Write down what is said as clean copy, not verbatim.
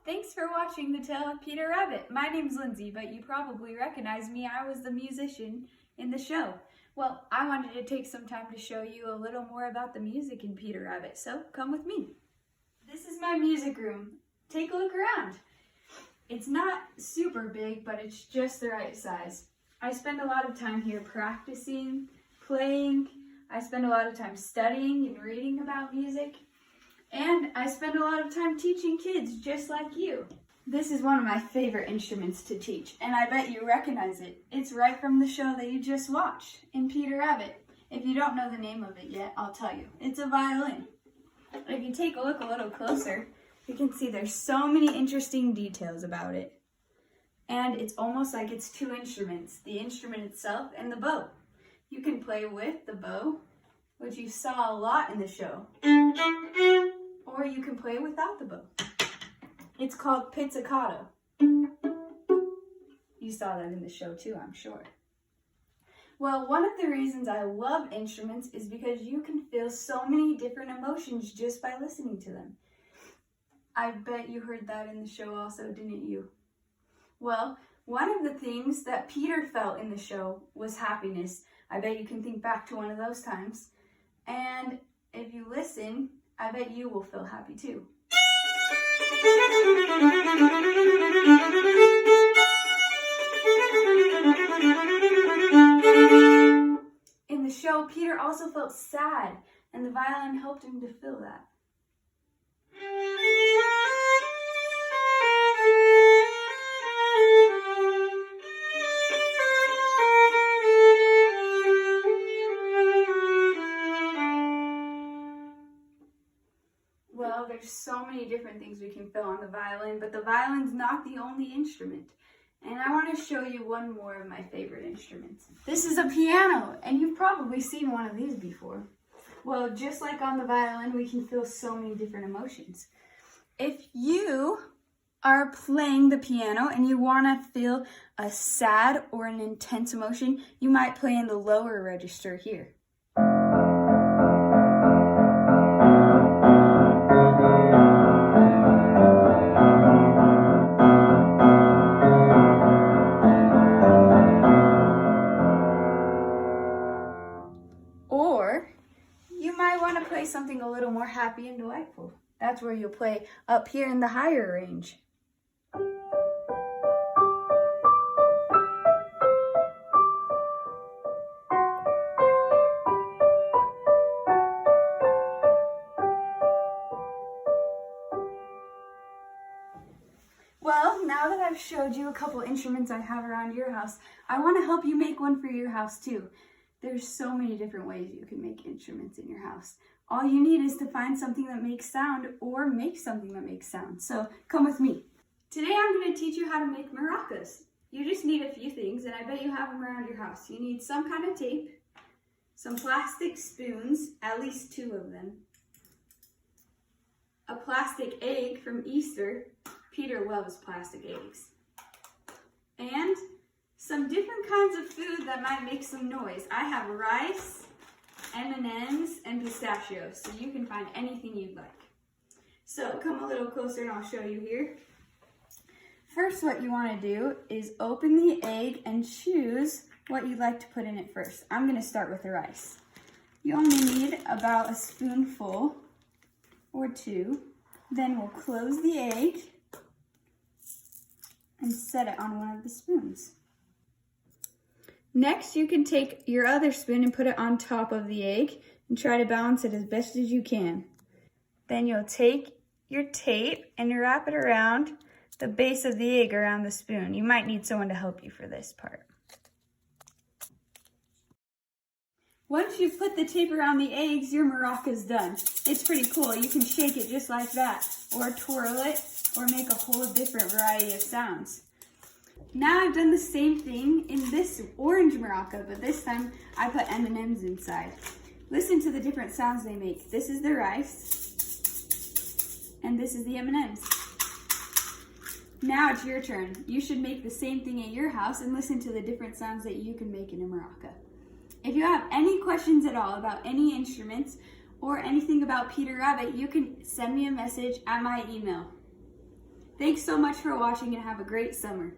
Thanks for watching The Tale of Peter Rabbit. My name's Lindsay, but you probably recognize me. I was the musician in the show. Well, I wanted to take some time to show you a little more about the music in Peter Rabbit, so come with me. This is my music room. Take a look around. It's not super big, but it's just the right size. I spend a lot of time here practicing, playing. I spend a lot of time studying and reading about music. And I spend a lot of time teaching kids just like you. This is one of my favorite instruments to teach, and I bet you recognize it. It's right from the show that you just watched, in Peter Rabbit. If you don't know the name of it yet, I'll tell you. It's a violin. If you take a look a little closer, you can see there's so many interesting details about it. And it's almost like it's two instruments, the instrument itself and the bow. You can play with the bow, which you saw a lot in the show. Or you can play without the bow. It's called pizzicato. You saw that in the show too, I'm sure. Well, one of the reasons I love instruments is because you can feel so many different emotions just by listening to them. I bet you heard that in the show also, didn't you? Well, one of the things that Peter felt in the show was happiness. I bet you can think back to one of those times. And if you listen, I bet you will feel happy too. In the show, Peter also felt sad, and the violin helped him to feel that. Well, there's so many different things we can feel on the violin, but the violin's not the only instrument. And I want to show you one more of my favorite instruments. This is a piano, and you've probably seen one of these before. Well, just like on the violin, we can feel so many different emotions. If you are playing the piano and you want to feel a sad or an intense emotion, you might play in the lower register here. Or you might want to play something a little more happy and delightful. That's where you'll play up here in the higher range. Well, now that I've showed you a couple instruments I have around your house, I want to help you make one for your house too. There's so many different ways you can make instruments in your house. All you need is to find something that makes sound or make something that makes sound. So come with me. Today I'm going to teach you how to make maracas. You just need a few things, and I bet you have them around your house. You need some kind of tape, some plastic spoons, at least 2 of them, a plastic egg from Easter. Peter loves plastic eggs. And some different kinds of food that might make some noise. I have rice, M&Ms, and pistachios, so you can find anything you'd like. So come a little closer and I'll show you here. First, what you want to do is open the egg and choose what you'd like to put in it first. I'm going to start with the rice. You only need about a spoonful or 2. Then we'll close the egg and set it on one of the spoons. Next, you can take your other spoon and put it on top of the egg and try to balance it as best as you can. Then you'll take your tape and wrap it around the base of the egg around the spoon. You might need someone to help you for this part. Once you've put the tape around the eggs, your maraca's done. It's pretty cool. You can shake it just like that, or twirl it, or make a whole different variety of sounds. Now I've done the same thing in this orange maraca, but this time I put M&Ms inside. Listen to the different sounds they make. This is the rice, and this is the M&Ms. Now it's your turn. You should make the same thing at your house and listen to the different sounds that you can make in a maraca. If you have any questions at all about any instruments or anything about Peter Rabbit, you can send me a message at my email. Thanks so much for watching and have a great summer.